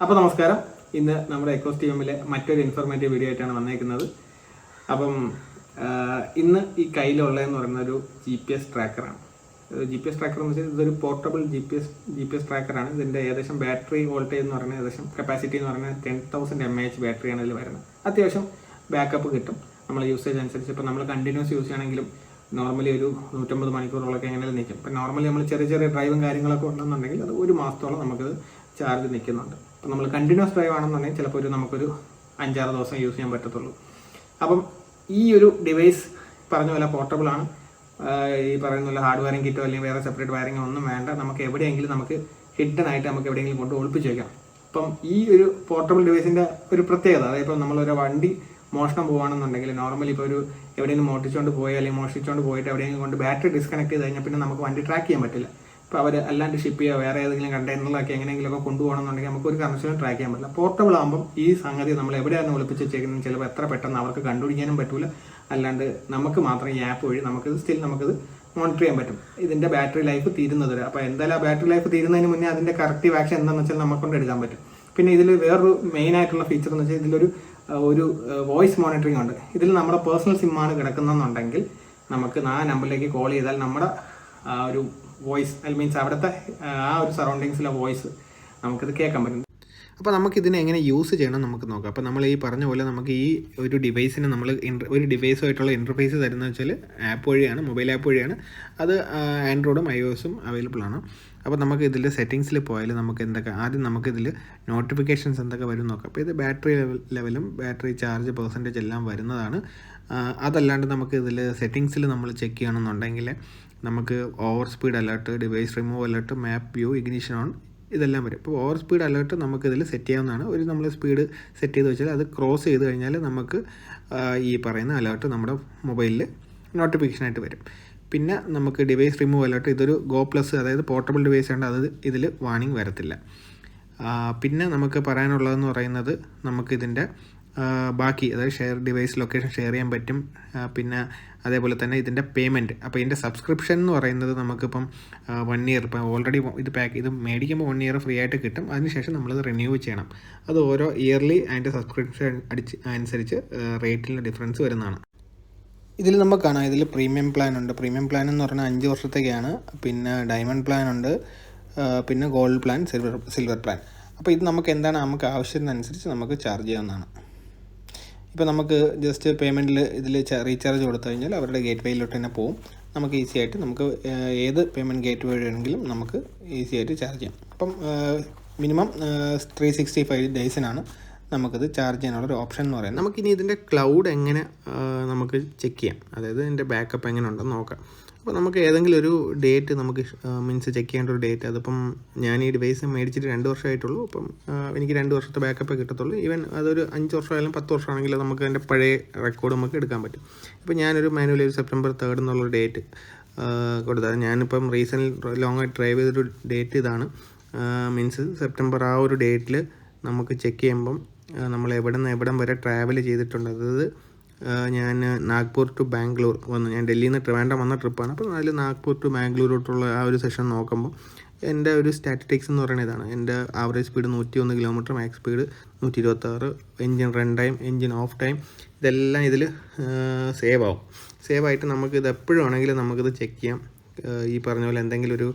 അപ്പോൾ നമസ്കാരം. ഇന്ന് നമ്മുടെ എക്കോസ്റ്റീമിലെ മറ്റൊരു ഇൻഫോർമേറ്റീവ് വീഡിയോ ആയിട്ടാണ് വന്നേക്കുന്നത്. അപ്പം ഇന്ന് ഈ കയ്യിലുള്ളതെന്ന് പറയുന്ന ഒരു GPS ട്രാക്കറാണ്. GPS ട്രാക്കർ എന്ന് വെച്ചാൽ ഇതൊരു പോർട്ടബിൾ GPS ട്രാക്കറാണ്. ഇതിൻ്റെ ഏകദേശം ബാറ്ററി വോൾട്ടേജ് എന്ന് പറയുന്നത് ഏകദേശം കപ്പാസിറ്റി എന്ന് പറയുന്നത് 10,000 mAh ബാറ്ററിയാണ് ഇതിൽ വരുന്നത്. അത്യാവശ്യം ബാക്കപ്പ് കിട്ടും നമ്മൾ യൂസേജ് അനുസരിച്ച്. ഇപ്പോൾ നമ്മൾ കണ്ടിന്യൂസ് യൂസ് ചെയ്യണമെങ്കിലും നോർമലി ഒരു 150 മണിക്കൂറോളൊക്കെ എങ്ങനെയും നിൽക്കും. ഇപ്പം നോർമലി നമ്മൾ ചെറിയ ഡ്രൈവും കാര്യങ്ങളൊക്കെ ഉണ്ടെന്നുണ്ടെങ്കിൽ അത് ഒരു മാസത്തോളം നമുക്കത് ചാർജ് നിൽക്കുന്നുണ്ട്. അപ്പം നമ്മൾ കണ്ടിന്യൂസ് ഡ്രൈവ് ആണെന്നുണ്ടെങ്കിൽ ചിലപ്പോൾ നമുക്കൊരു 5-6 ദിവസം യൂസ് ചെയ്യാൻ പറ്റത്തുള്ളൂ. അപ്പം ഈ ഒരു ഡിവൈസ് പറഞ്ഞ പോലെ പോർട്ടബിൾ ആണ്. ഈ പറയുന്ന പോലെ ഹാർഡ് വയറിംഗ് കിറ്റോ അല്ലെങ്കിൽ വേറെ സെപ്പറേറ്റ് വയറിംഗ് ഒന്നും വേണ്ട. നമുക്ക് എവിടെയെങ്കിലും നമുക്ക് ഹിഡൻ ആയിട്ട് നമുക്ക് എവിടെയെങ്കിലും കൊണ്ട് ഒളിപ്പിച്ച് വയ്ക്കാം. അപ്പം ഈ ഒരു പോർട്ടബിൾ ഡിവൈസിൻ്റെ ഒരു പ്രത്യേകത, അതായത് ഇപ്പോൾ നമ്മളൊരു വണ്ടി മോഷണം പോകുകയാണെന്നുണ്ടെങ്കിൽ നോർമലി ഇപ്പോൾ ഒരു എവിടെയെങ്കിലും മോഷ്ടിച്ചുകൊണ്ട് പോയി അല്ലെങ്കിൽ മോഷ്ടിച്ചുകൊണ്ട് പോയിട്ട് എവിടെയെങ്കിലും കൊണ്ട് ബാറ്ററി ഡിസ്കണക്ട് ചെയ്ത് കഴിഞ്ഞാൽ പിന്നെ നമുക്ക് വണ്ടി ട്രാക്ക് ചെയ്യാൻ പറ്റില്ല. ഇപ്പോൾ അവർ അല്ലാണ്ട് ഷിപ്പ് ചെയ്യുക വേറെ ഏതെങ്കിലും കണ്ടെയ്നറിലാക്കി എങ്ങനെയെങ്കിലുമൊക്കെ കൊണ്ടുപോകണമെന്നുണ്ടെങ്കിൽ നമുക്ക് ഒരു കാരണവശാലും ട്രാക്ക് ചെയ്യാൻ പറ്റില്ല. പോർട്ടബിൾ ആകുമ്പോൾ ഈ സംഗതി നമ്മൾ എവിടെയാണ് ഒളിപ്പിച്ച് വെച്ചേക്കുന്നത് ചിലപ്പോൾ എത്ര പെട്ടെന്ന് അവർക്ക് കണ്ടുപിടിക്കാനും പറ്റില്ല. അല്ലാണ്ട് നമുക്ക് മാത്രം ഈ ആപ്പ് വഴി നമുക്കത് മോണിറ്റർ ചെയ്യാൻ പറ്റും ഇതിൻ്റെ ബാറ്ററി ലൈഫ് തീരുന്നത് വരെ. അപ്പോൾ എന്തായാലും ആ ബാറ്ററി ലൈഫ് തീരുന്നതിന് മുന്നേ അതിൻ്റെ കറക്റ്റീവ് ആക്ഷൻ എന്താണെന്ന് വെച്ചാൽ നമുക്കൊണ്ട് എടുക്കാൻ പറ്റും. പിന്നെ ഇതിൽ വേറൊരു മെയിൻ ആയിട്ടുള്ള ഫീച്ചർ എന്ന് വെച്ചാൽ ഇതിലൊരു വോയിസ് മോണിറ്ററിംഗ് ഉണ്ട്. ഇതിൽ നമ്മുടെ പേഴ്സണൽ സിമ്മാണ് കിടക്കുന്നെന്നുണ്ടെങ്കിൽ നമുക്ക് ആ നമ്പറിലേക്ക് കോൾ ചെയ്താൽ നമ്മുടെ ഒരു വോയിസ് മീൻസ് അവിടുത്തെ ആ ഒരു സറൗണ്ടിങ്സിലെ വോയിസ് നമുക്കിത് കേൾക്കാൻ പറ്റും. അപ്പോൾ നമുക്കിതിനെ എങ്ങനെ യൂസ് ചെയ്യണം നമുക്ക് നോക്കാം. അപ്പോൾ നമ്മൾ ഈ പറഞ്ഞ പോലെ നമുക്ക് ഈ ഒരു ഡിവൈസിന് നമ്മൾ ഒരു ഡിവൈസുമായിട്ടുള്ള ഇൻ്റർഫേസ് തരുന്നത് വെച്ചാൽ ആപ്പ് വഴിയാണ്, മൊബൈൽ ആപ്പ് വഴിയാണ്. അത് ആൻഡ്രോയിഡും iOSഉം അവൈലബിൾ ആണ്. അപ്പോൾ നമുക്ക് ഇതിൽ സെറ്റിങ്സിൽ പോയാൽ നമുക്ക് ആദ്യം നമുക്കിതിൽ നോട്ടിഫിക്കേഷൻസ് എന്തൊക്കെ വരും നോക്കാം. അപ്പോൾ ഇത് ബാറ്ററി ലെവലും ബാറ്ററി ചാർജ് പെർസെൻറ്റേജ് എല്ലാം വരുന്നതാണ്. അതല്ലാണ്ട് നമുക്ക് ഇതിൽ സെറ്റിങ്സിൽ നമ്മൾ ചെക്ക് ചെയ്യണമെന്നുണ്ടെങ്കിൽ നമുക്ക് over speed alert, device remove alert, map view, ignition on ഇതെല്ലാം വരും. ഇപ്പോൾ ഓവർ സ്പീഡ് അലേർട്ട് നമുക്കിതിൽ സെറ്റ് ചെയ്യാവുന്നതാണ്. നമ്മൾ സ്പീഡ് സെറ്റ് ചെയ്ത് വെച്ചാൽ അത് ക്രോസ് ചെയ്ത് കഴിഞ്ഞാൽ നമുക്ക് ഈ പറയുന്ന അലേർട്ട് നമ്മുടെ മൊബൈലിൽ നോട്ടിഫിക്കേഷനായിട്ട് വരും. പിന്നെ നമുക്ക് ഡിവൈസ് റിമൂവ് അലേർട്ട്, ഇതൊരു GO+, അതായത് പോർട്ടബിൾ ഡിവൈസ് ഉണ്ട്, അത് ഇതിൽ വാണിംഗ് വരത്തില്ല. പിന്നെ നമുക്ക് പറയാനുള്ളതെന്ന് പറയുന്നത് നമുക്കിതിൻ്റെ ബാക്കി, അതായത് ഡിവൈസ് ലൊക്കേഷൻ ഷെയർ ചെയ്യാൻ പറ്റും. പിന്നെ അതേപോലെ തന്നെ ഇതിൻ്റെ പേയ്മെൻറ്റ്, അപ്പോൾ ഇതിൻ്റെ സബ്സ്ക്രിപ്ഷൻ എന്ന് പറയുന്നത് നമുക്കിപ്പം 1 ഇയർ, ഇപ്പോൾ ഓൾറെഡി ഇത് മേടിക്കുമ്പോൾ 1 ഇയർ ഫ്രീ ആയിട്ട് കിട്ടും. അതിനുശേഷം നമ്മളത് റിന്യൂ ചെയ്യണം. അത് ഓരോ ഇയർലി അതിൻ്റെ സബ്സ്ക്രിപ്ഷൻ അനുസരിച്ച് റേറ്റിൽ ഡിഫറൻസ് വരുന്നതാണ്. ഇതിൽ നമുക്ക് കാണാം, ഇതിൽ പ്രീമിയം പ്ലാൻ ഉണ്ട്. പ്രീമിയം പ്ലാൻ എന്ന് പറഞ്ഞാൽ 5 വർഷത്തേക്കാണ്. പിന്നെ ഡയമണ്ട് പ്ലാൻ ഉണ്ട്, പിന്നെ ഗോൾഡ് പ്ലാൻ, സിൽവർ പ്ലാൻ. അപ്പോൾ ഇത് നമുക്ക് എന്താണ് നമുക്ക് ആവശ്യത്തിനനുസരിച്ച് നമുക്ക് ചാർജ് ചെയ്യാവുന്നതാണ്. ഇപ്പോൾ നമുക്ക് ജസ്റ്റ് പേയ്മെൻറ്റിൽ ഇതിൽ റീചാർജ് കൊടുത്തു കഴിഞ്ഞാൽ അവരുടെ ഗേറ്റ് വേയിലോട്ട് തന്നെ പോകും. നമുക്ക് ഈസി ആയിട്ട് നമുക്ക് ഏത് പേയ്മെൻറ്റ് ഗേറ്റ് വേ വേണമെങ്കിലും നമുക്ക് ഈസി ആയിട്ട് ചാർജ് ചെയ്യാം. അപ്പം മിനിമം 365 ഡേയ്സിനാണ് നമുക്കിത് ചാർജ് ചെയ്യാനുള്ളൊരു ഓപ്ഷൻ എന്ന് പറയുന്നത്. നമുക്കിനി ഇതിൻ്റെ ക്ലൗഡ് എങ്ങനെ നമുക്ക് ചെക്ക് ചെയ്യാം, അതായത് ഇതിൻ്റെ ബാക്കപ്പ് എങ്ങനെ ഉണ്ടെന്ന് നോക്കാം. അപ്പോൾ നമുക്ക് ഏതെങ്കിലും ഒരു ഡേറ്റ് നമുക്ക് മീൻസ് ചെക്ക് ചെയ്യേണ്ട ഒരു ഡേറ്റ്, അതിപ്പം ഞാൻ ഈ ഡിവൈസ് മേടിച്ചിട്ട് 2 വർഷമായിട്ടുള്ളൂ. അപ്പം എനിക്ക് 2 വർഷത്തെ ബാക്കപ്പ് കിട്ടത്തുള്ളൂ. ഈവൻ അതൊരു 5 വർഷമായാലും 10 വർഷമാണെങ്കിലും നമുക്ക് അതിൻ്റെ പഴയ റെക്കോർഡ് നമുക്ക് എടുക്കാൻ പറ്റും. ഇപ്പോൾ ഞാനൊരു മാനുവലി ഒരു September 3 എന്നുള്ളൊരു ഡേറ്റ് കൊടുത്തത്. ഞാനിപ്പം റീസെൻ്റ് ലോങ് ആയിട്ട് ഡ്രൈവ് ചെയ്തൊരു ഡേറ്റ് ഇതാണ്. മീൻസ് സെപ്റ്റംബർ ആ ഒരു ഡേറ്റിൽ നമുക്ക് ചെക്ക് ചെയ്യുമ്പം നമ്മൾ എവിടം വരെ ട്രാവൽ ചെയ്തിട്ടുണ്ട്. അതായത് ഞാൻ നാഗ്പൂർ ടു ബാംഗ്ലൂർ വന്നു. ഞാൻ ഡൽഹിയിൽ നിന്ന് ട്രിവാൻഡ്രം വന്ന ട്രിപ്പാണ്. അപ്പോൾ അതിൽ നാഗ്പൂർ ടു ബാംഗ്ലൂരോട്ടുള്ള ആ ഒരു സെഷൻ നോക്കുമ്പോൾ എൻ്റെ ഒരു സ്റ്റാറ്റിസ്റ്റിക്സ് എന്ന് പറയുന്നത് ഇതാണ്. എൻ്റെ average speed 101 kilometre, max speed 126, engine run time, engine off time, ഇതെല്ലാം ഇതിൽ സേവ് ആവും. സേവായിട്ട് നമുക്കിത് എപ്പോഴും ആണെങ്കിലും നമുക്കിത് ചെക്ക് ചെയ്യാം. ഈ പറഞ്ഞ പോലെ എന്തെങ്കിലും ഒരു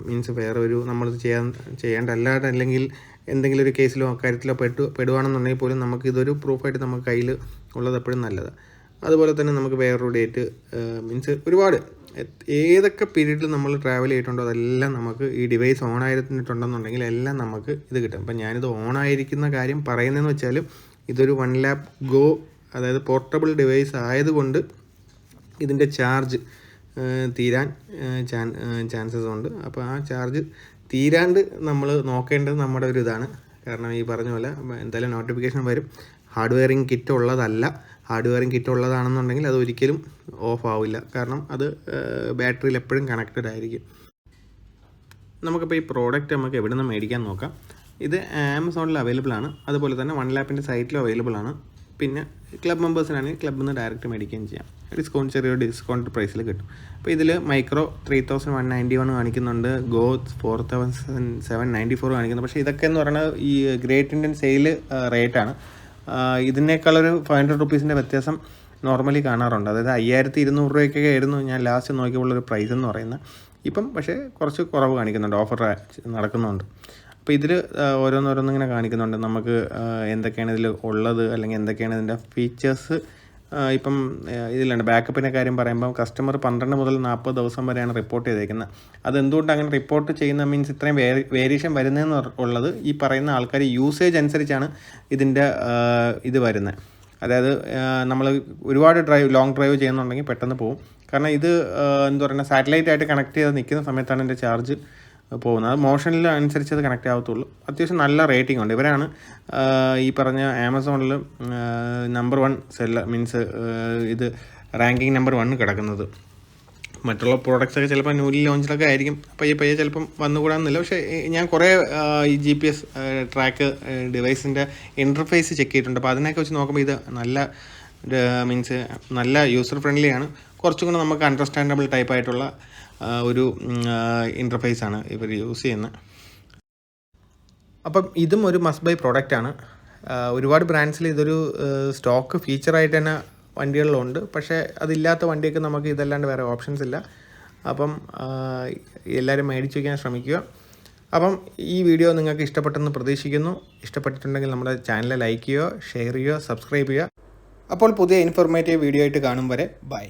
മീൻസ് വേറെ ഒരു നമ്മളിത് ചെയ്യേണ്ട അല്ലാതെ അല്ലെങ്കിൽ എന്തെങ്കിലും ഒരു കേസിലോ അക്കാര്യത്തിലോ പെടുവാണെന്നുണ്ടെങ്കിൽ പോലും നമുക്കിതൊരു പ്രൂഫായിട്ട് നമുക്ക് കയ്യിൽ ഉള്ളത് എപ്പോഴും നല്ലതാണ്. അതുപോലെ തന്നെ നമുക്ക് വേറൊരു ഡേറ്റ് മീൻസ് ഒരുപാട് ഏതൊക്കെ പീരീഡിൽ നമ്മൾ ട്രാവൽ ചെയ്തിട്ടുണ്ടോ അതെല്ലാം നമുക്ക് ഈ ഡിവൈസ് ഓൺ ആയിരുന്നിട്ടുണ്ടെന്നുണ്ടെങ്കിൽ എല്ലാം നമുക്ക് ഇത് കിട്ടും. അപ്പം ഞാനിത് ഓൺ ആയിരിക്കുന്ന കാര്യം പറയുന്നതെന്ന് വെച്ചാൽ ഇതൊരു OneLap Go, അതായത് പോർട്ടബിൾ ഡിവൈസ് ആയതുകൊണ്ട് ഇതിൻ്റെ ചാർജ് തീരാൻ ചാൻസസ് ഉണ്ട്. അപ്പോൾ ആ ചാർജ് തീരാണ്ട് നമ്മൾ നോക്കേണ്ടത് നമ്മുടെ ഒരു ഇതാണ്. കാരണം ഈ പറഞ്ഞ പോലെ എന്തായാലും നോട്ടിഫിക്കേഷൻ വരും. ഹാർഡ് വെയറിംഗ് കിറ്റ് ഉള്ളതല്ല. ഹാർഡ് വെയറിംഗ് കിറ്റ് ഉള്ളതാണെന്നുണ്ടെങ്കിൽ അത് ഒരിക്കലും ഓഫ് ആവില്ല. കാരണം അത് ബാറ്ററിയിൽ എപ്പോഴും കണക്റ്റഡ് ആയിരിക്കും. നമുക്കിപ്പോൾ ഈ പ്രോഡക്റ്റ് നമുക്ക് എവിടെ നിന്ന് മേടിക്കാൻ നോക്കാം. ഇത് ആമസോണിൽ അവൈലബിൾ ആണ്. അതുപോലെ തന്നെ OneLapൻ്റെ സൈറ്റിലും അവൈലബിൾ ആണ്. പിന്നെ ക്ലബ് മെമ്പേഴ്സിനാണെങ്കിൽ ക്ലബ്ബിൽ നിന്ന് ഡയറക്റ്റ് മേടിക്കുകയും ചെയ്യാം. ചെറിയൊരു ഡിസ്കൗണ്ട് പ്രൈസിൽ കിട്ടും. അപ്പോൾ ഇതിൽ മൈക്രോ 3191 കാണിക്കുന്നുണ്ട്, ഗോ 4794 കാണിക്കുന്നു. പക്ഷേ ഇതൊക്കെ എന്ന് പറയുന്നത് ഈ ഗ്രേറ്റ് ഇന്ത്യൻ സെയിൽ റേറ്റാണ്. ഇതിനേക്കാളൊരു 500 റുപ്പീസിൻ്റെ വ്യത്യാസം നോർമലി കാണാറുണ്ട്. അതായത് 5200 രൂപയ്ക്കൊക്കെ ആയിരുന്നു ഞാൻ ലാസ്റ്റ് നോക്കിയപ്പോഴൊരു പ്രൈസ് എന്ന് പറയുന്നത്. ഇപ്പം പക്ഷേ കുറച്ച് കുറവ് കാണിക്കുന്നുണ്ട്, ഓഫർ നടക്കുന്നുണ്ട്. അപ്പോൾ ഇതിൽ ഓരോന്നിങ്ങനെ കാണിക്കുന്നുണ്ട് നമുക്ക് എന്തൊക്കെയാണ് ഇതിൽ ഉള്ളത്, അല്ലെങ്കിൽ എന്തൊക്കെയാണ് ഇതിൻ്റെ ഫീച്ചേഴ്സ്. ഇപ്പം ഇതിലുണ്ട് ബാക്കപ്പിൻ്റെ കാര്യം പറയുമ്പോൾ കസ്റ്റമർ 12 മുതൽ 40 ദിവസം വരെയാണ് റിപ്പോർട്ട് ചെയ്തേക്കുന്നത്. അതെന്തുകൊണ്ട് അങ്ങനെ റിപ്പോർട്ട് ചെയ്യുന്ന മീൻസ് ഇത്രയും വേരിയേഷൻ വരുന്നതെന്ന് ഉള്ളത് ഈ പറയുന്ന ആൾക്കാർ യൂസേജ് അനുസരിച്ചാണ് ഇതിൻ്റെ ഇത് വരുന്നത്. അതായത് നമ്മൾ ഒരുപാട് ലോങ് ഡ്രൈവ് ചെയ്യുന്നുണ്ടെങ്കിൽ പെട്ടെന്ന് പോകും. കാരണം ഇത് എന്താ പറയുക, സാറ്റലൈറ്റായിട്ട് കണക്ട് ചെയ്ത് നിൽക്കുന്ന സമയത്താണ് എൻ്റെ ചാർജ് പോകുന്നത്. അത് മോഷനിൽ അനുസരിച്ച് അത് കണക്റ്റ് ആവത്തുള്ളൂ. അത്യാവശ്യം നല്ല റേറ്റിംഗ് ഉണ്ട്. ഇവരാണ് ഈ പറഞ്ഞ ആമസോണിൽ നമ്പർ 1 സെല്ലർ, മീൻസ് ഇത് റാങ്കിങ് നമ്പർ 1 കിടക്കുന്നത്. മറ്റുള്ള പ്രോഡക്റ്റ്സൊക്കെ ചിലപ്പോൾ ന്യൂലി ലോഞ്ചിലൊക്കെ ആയിരിക്കും, പയ്യെ ചിലപ്പം വന്നുകൂടാന്നില്ല. പക്ഷേ ഞാൻ കുറേ ഈ GPS ട്രാക്ക് ഡിവൈസിൻ്റെ ഇൻ്റർഫേസ് ചെക്ക് ചെയ്തിട്ടുണ്ട്. അപ്പോൾ അതിനൊക്കെ വെച്ച് നോക്കുമ്പോൾ ഇത് നല്ല മീൻസ് നല്ല യൂസർ ഫ്രണ്ട്ലിയാണ്. കുറച്ചും കൂടെ നമുക്ക് അണ്ടർസ്റ്റാൻഡബിൾ ടൈപ്പായിട്ടുള്ള ഒരു ഇൻ്റർഫേസാണ് ഇവർ യൂസ് ചെയ്യുന്നത്. അപ്പം ഇതും ഒരു മസ്റ്റ് ബൈ പ്രോഡക്റ്റാണ്. ഒരുപാട് ബ്രാൻഡ്സിൽ ഇതൊരു സ്റ്റോക്ക് ഫീച്ചറായിട്ട് തന്നെ വണ്ടികളിലുണ്ട്. പക്ഷേ അതില്ലാത്ത വണ്ടിയൊക്കെ നമുക്ക് ഇതല്ലാണ്ട് വേറെ ഓപ്ഷൻസ് ഇല്ല. അപ്പം എല്ലാവരും മേടിച്ച് വയ്ക്കാൻ ശ്രമിക്കുക. അപ്പം ഈ വീഡിയോ നിങ്ങൾക്ക് ഇഷ്ടപ്പെട്ടെന്ന് പ്രതീക്ഷിക്കുന്നു. ഇഷ്ടപ്പെട്ടിട്ടുണ്ടെങ്കിൽ നമ്മുടെ ചാനൽ ലൈക്ക് ചെയ്യുക, ഷെയർ ചെയ്യുക, സബ്സ്ക്രൈബ് ചെയ്യുക. അപ്പോൾ പുതിയ ഇൻഫോർമേറ്റീവ് വീഡിയോ ആയിട്ട് കാണും വരെ ബൈ.